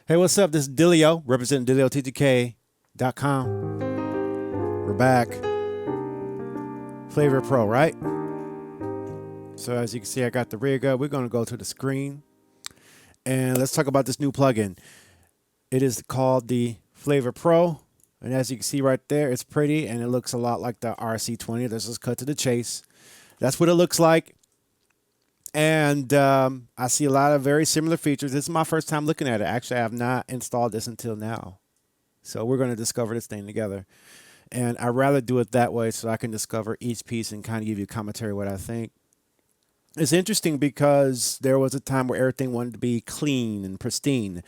Hey, what's up? This is Dilio, representing DilioTTK.com. We're back. Flavor Pro, right? So as you can see, I got the rig up. We're going to go to the screen. And let's talk about this new plugin. It is called the Flavor Pro. And as you can see right there, it's pretty and it looks a lot like the RC20. Let's just cut to the chase. That's what it looks like. And I see a lot of very similar features. This is my first time looking at it. Actually, I have not installed this until now. So we're going to discover this thing together. And I'd rather do it that way so I can discover each piece and kind of give you commentary what I think. It's interesting because there was a time where everything wanted to be clean and pristine.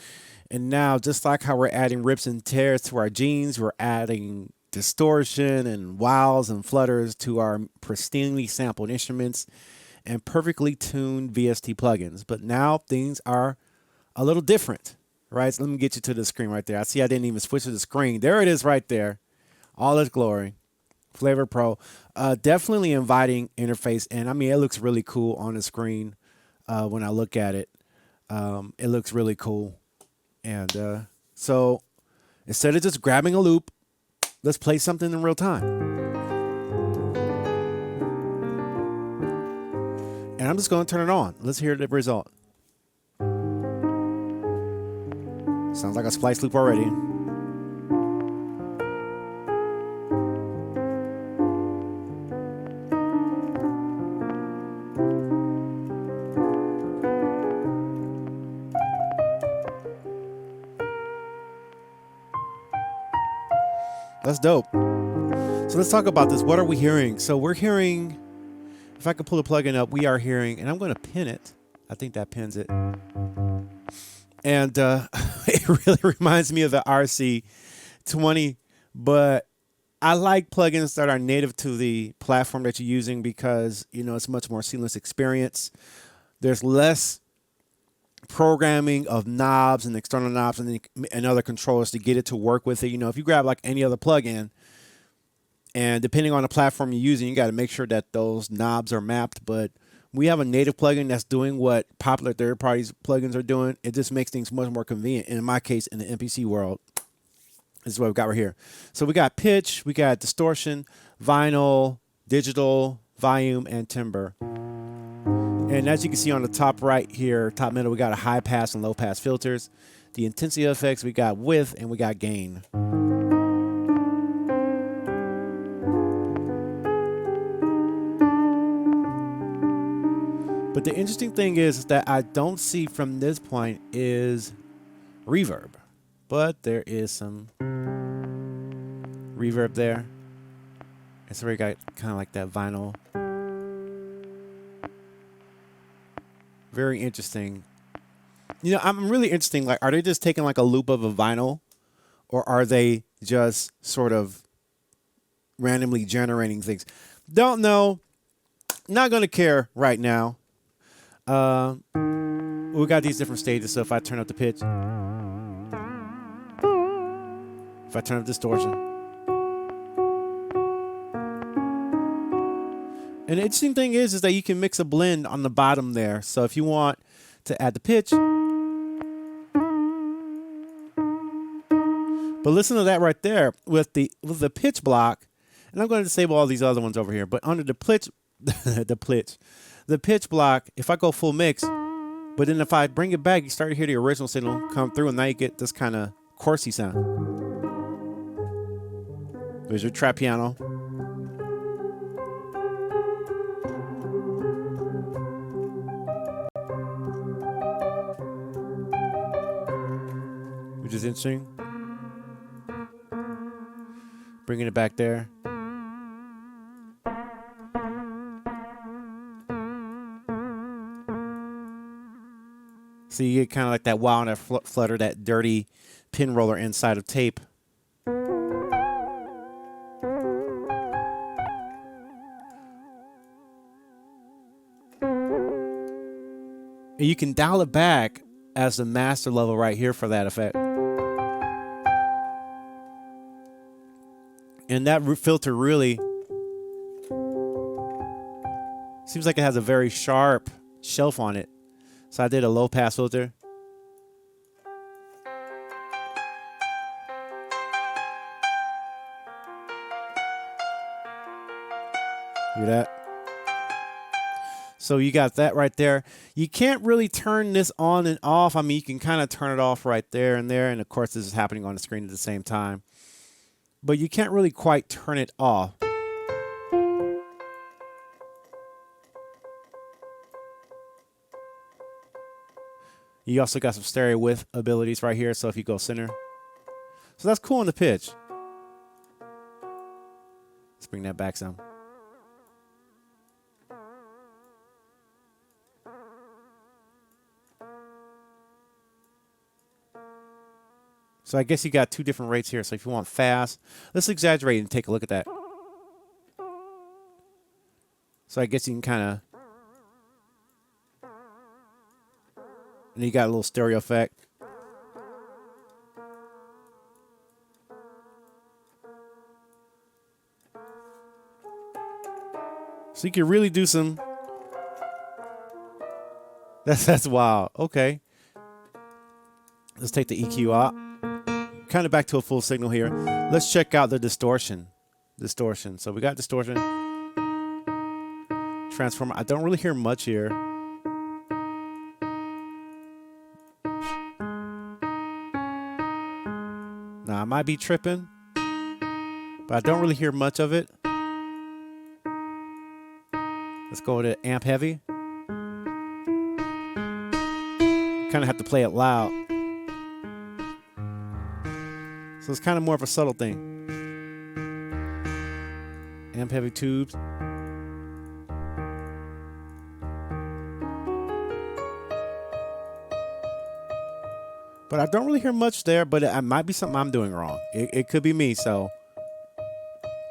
And now, just like how we're adding rips and tears to our jeans, we're adding distortion and wows and flutters to our pristinely sampled instruments and perfectly tuned VST plugins. But now things are a little different, right? So let me get you to the screen right there. I see I didn't even switch to the screen. There it is right there. All its glory. Flavor Pro. Definitely inviting interface. And I mean, it looks really cool on the screen when I look at it. It looks really cool. And so instead of just grabbing a loop, let's play something in real time. And I'm just going to turn it on. Let's hear the result. Sounds like a splice loop already. That's dope. So let's talk about this. What are we hearing? So we're hearing, if I can pull the plugin up, we are hearing, and I'm going to pin it. I think that pins it. And it really reminds me of the RC20, but I like plugins that are native to the platform that you're using because, you know, it's a much more seamless experience. There's less programming of knobs and external knobs and other controllers to get it to work with it. You know, if you grab like any other plugin, and depending on the platform you're using, you got to make sure that those knobs are mapped. But we have a native plugin that's doing what popular third-party plugins are doing. It just makes things much more convenient. And in my case, in the MPC world, this is what we've got right here. So we got pitch, we got distortion, vinyl, digital, volume, and timbre. And as you can see on the top right here, top middle, we got a high pass and low pass filters. The intensity effects, we got width, and we got gain. But the interesting thing is that I don't see from this point is reverb. But there is some reverb there. It's where you got kind of like that vinyl. Very interesting. You know, I'm really interesting. Like, are they just taking like a loop of a vinyl? Or are they just sort of randomly generating things? Don't know. Not going to care right now. We got these different stages. So if I turn up the pitch, if I turn up distortion, and the interesting thing is that you can mix a blend on the bottom there. So if you want to add the pitch, but listen to that right there with the pitch block, and I'm going to disable all these other ones over here. But under the pitch, the pitch block, if I go full mix, but then if I bring it back, you start to hear the original signal come through, and now you get this kind of chorusy sound. There's your trap piano. Which is interesting. Bringing it back there. So you get kind of like that wow and that flutter, that dirty pin roller inside of tape. And you can dial it back as the master level right here for that effect. And that filter really seems like it has a very sharp shelf on it. So I did a low pass filter. Look at that. So you got that right there. You can't really turn this on and off. I mean, you can kind of turn it off right there and there. And of course, this is happening on the screen at the same time. But you can't really quite turn it off. You also got some stereo width abilities right here. So if you go center. So that's cool on the pitch. Let's bring that back some. So I guess you got two different rates here. So if you want fast, let's exaggerate and take a look at that. So I guess you can kind of, and you got a little stereo effect. So you can really do some. That's wild. Okay. Let's take the EQ out. Kind of back to a full signal here. Let's check out the distortion. So we got distortion. Transformer. I don't really hear much here. Now I might be tripping, but I don't really hear much of it. Let's go to amp heavy. Kind of have to play it loud. So it's kind of more of a subtle thing. Amp heavy tubes. But I don't really hear much there, but it might be something I'm doing wrong. It could be me, so.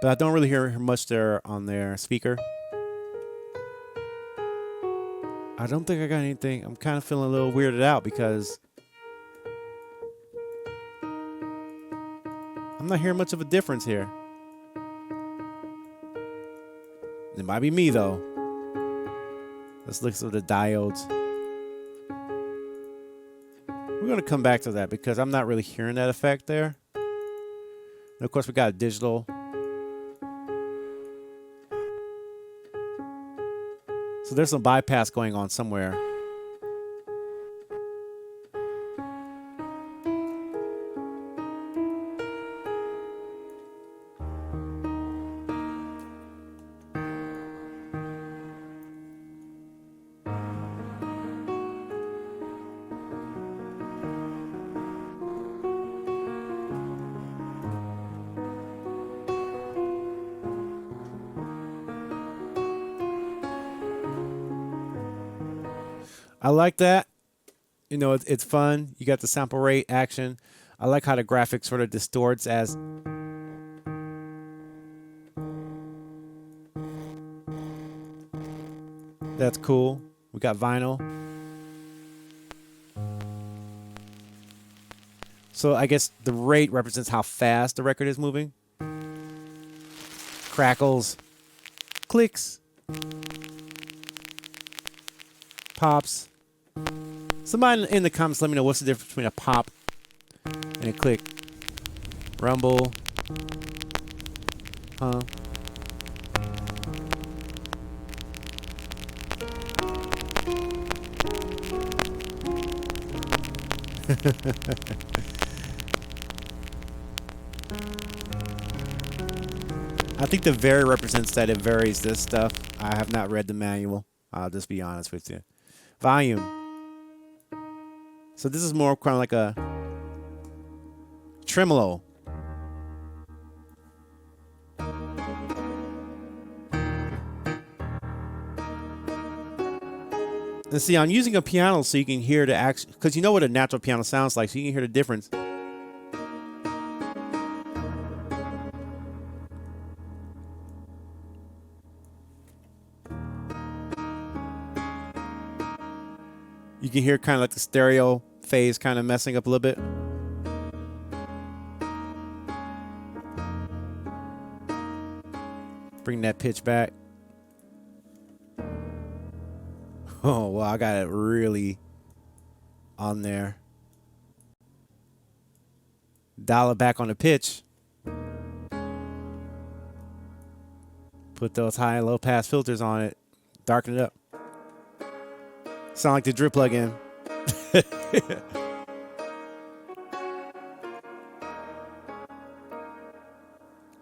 But I don't really hear much there on their speaker. I don't think I got anything. I'm kind of feeling a little weirded out because I'm not hearing much of a difference here. It might be me, though. Let's look at the diodes. We're going to come back to that because I'm not really hearing that effect there. And of course, we got a digital. So there's some bypass going on somewhere. I like that. You know, it's fun. You got the sample rate action. I like how the graphics sort of distorts as. That's cool. We got vinyl. So I guess the rate represents how fast the record is moving. Crackles. Clicks. Pops. Somebody in the comments let me know what's the difference between a pop and a click. Rumble. Huh? I think the vary represents that it varies this stuff. I have not read the manual. I'll just be honest with you. Volume. So this is more kind of like a tremolo. And see, I'm using a piano so you can hear the action, because you know what a natural piano sounds like, so you can hear the difference. You can hear kind of like the stereo phase kind of messing up a little bit. Bring that pitch back. Oh, well, I got it really on there. Dial it back on the pitch. Put those high and low pass filters on it. Darken it up. Sound like the drip plugin.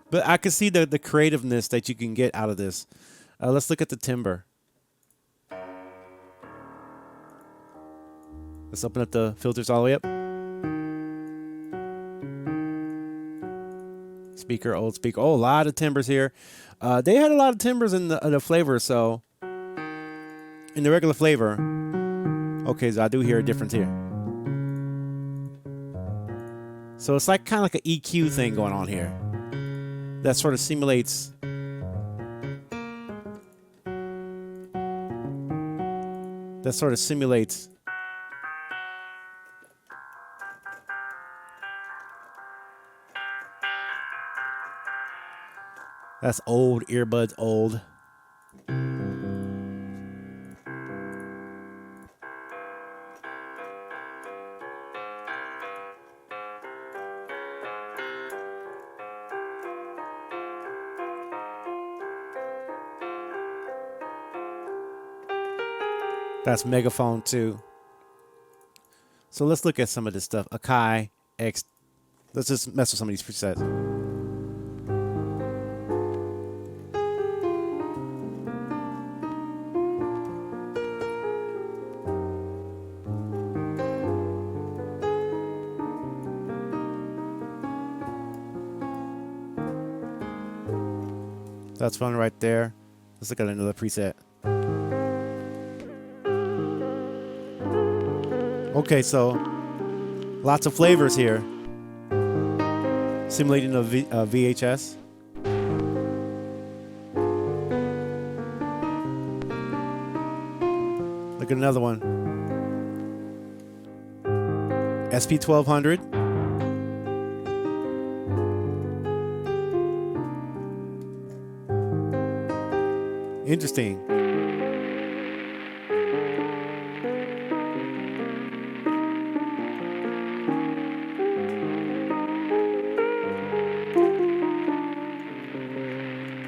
But I can see the creativeness that you can get out of this. Let's look at the timbre. Let's open up the filters all the way up. Speaker, old speaker. Oh, a lot of timbres here. They had a lot of timbres in the flavor, so in the regular flavor. Okay, so I do hear a difference here. So it's like kind of like an EQ thing going on here. That sort of simulates That's old earbuds, old. That's megaphone too. So let's look at some of this stuff. Akai X. Let's just mess with some of these presets. That's fun right there. Let's look at another preset. Okay, so lots of flavors here. Simulating a VHS. Look at another one. SP1200. Interesting.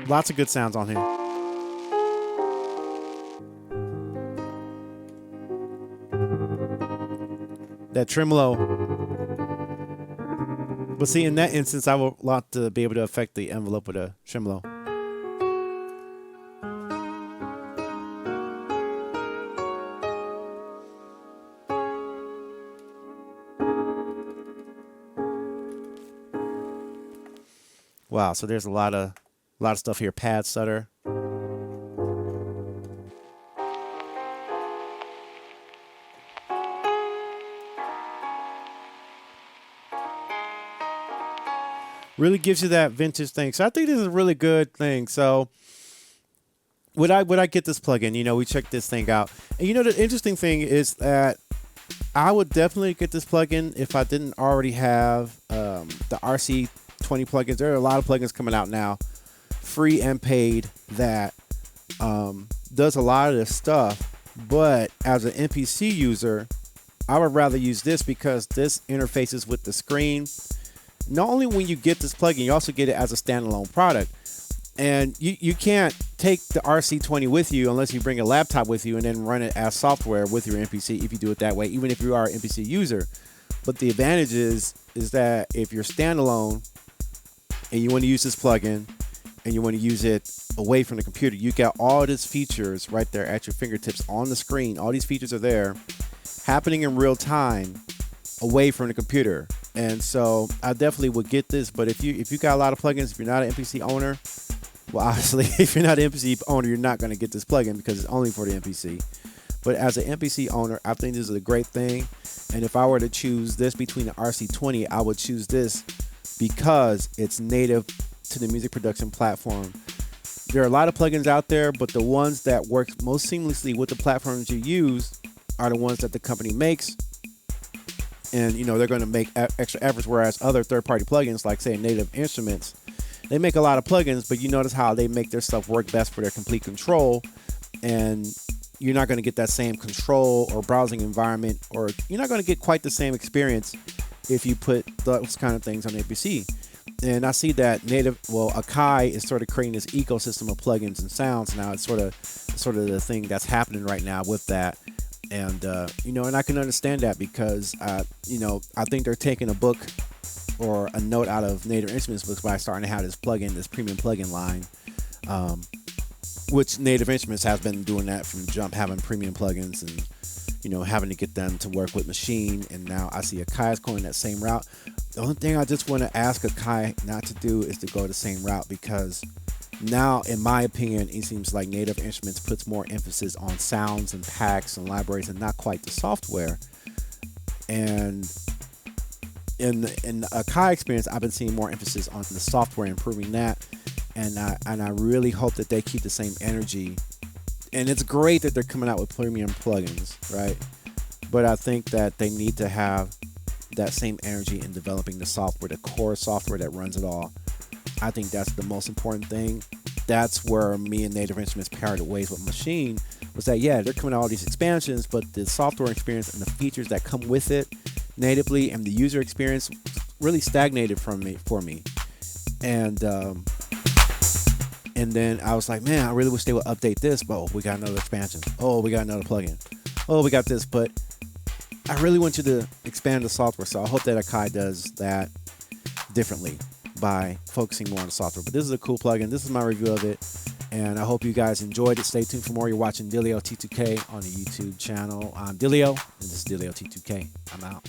Lots of good sounds on here. That tremolo. But see, in that instance, I would want to be able to affect the envelope with a tremolo. Wow, so there's a lot of stuff here. Pad stutter. Really gives you that vintage thing. So I think this is a really good thing. So would I get this plugin? You know, we checked this thing out. And you know, the interesting thing is that I would definitely get this plugin if I didn't already have the RC20 plugins. There are a lot of plugins coming out now, free and paid, that does a lot of this stuff. But as an MPC user, I would rather use this because this interfaces with the screen. Not only when you get this plugin, you also get it as a standalone product. And you can't take the RC20 with you unless you bring a laptop with you and then run it as software with your MPC if you do it that way, even if you are an MPC user. But the advantage is that if you're standalone and you want to use this plugin and you want to use it away from the computer, you got all these features right there at your fingertips on the screen. All these features are there happening in real time away from the computer. And so I definitely would get this. But if you got a lot of plugins, if you're not an MPC owner, well, obviously, if you're not an MPC owner, you're not going to get this plugin because it's only for the MPC. But as an MPC owner, I think this is a great thing. And if I were to choose this between the RC20, I would choose this because it's native to the music production platform. There are a lot of plugins out there, but the ones that work most seamlessly with the platforms you use are the ones that the company makes. And, you know, they're going to make extra efforts, whereas other third-party plugins, like, say, Native Instruments, they make a lot of plugins, but you notice how they make their stuff work best for their complete control. And you're not going to get that same control or browsing environment, or you're not going to get quite the same experience if you put those kind of things on APC. And I see that Akai is sort of creating this ecosystem of plugins and sounds now. It's sort of the thing that's happening right now with that. And and I can understand that because I think they're taking a book or a note out of Native Instruments books by starting to have this premium plugin line, which Native Instruments has been doing that from jump, having premium plugins and having to get them to work with Machine. And now I see Akai is going that same route. The only thing I just want to ask Akai not to do is to go the same route, because now, in my opinion, it seems like Native Instruments puts more emphasis on sounds and packs and libraries and not quite the software. And in the Akai experience, I've been seeing more emphasis on the software, improving that. And I really hope that they keep the same energy. And it's great that they're coming out with premium plugins, right? But I think that they need to have that same energy in developing the software, the core software that runs it all. I think that's the most important thing. That's where me and Native Instruments parted ways with Machine, was that, yeah, they're coming out all these expansions, but the software experience and the features that come with it natively and the user experience really stagnated for me. And then I was like, man, I really wish they would update this, but we got another expansion. Oh, we got another plugin. Oh, we got this. But I really want you to expand the software, so I hope that Akai does that differently by focusing more on the software. But this is a cool plugin. This is my review of it, and I hope you guys enjoyed it. Stay tuned for more. You're watching Dilio T2K on the YouTube channel. I'm Dilio, and this is Dilio T2K. I'm out.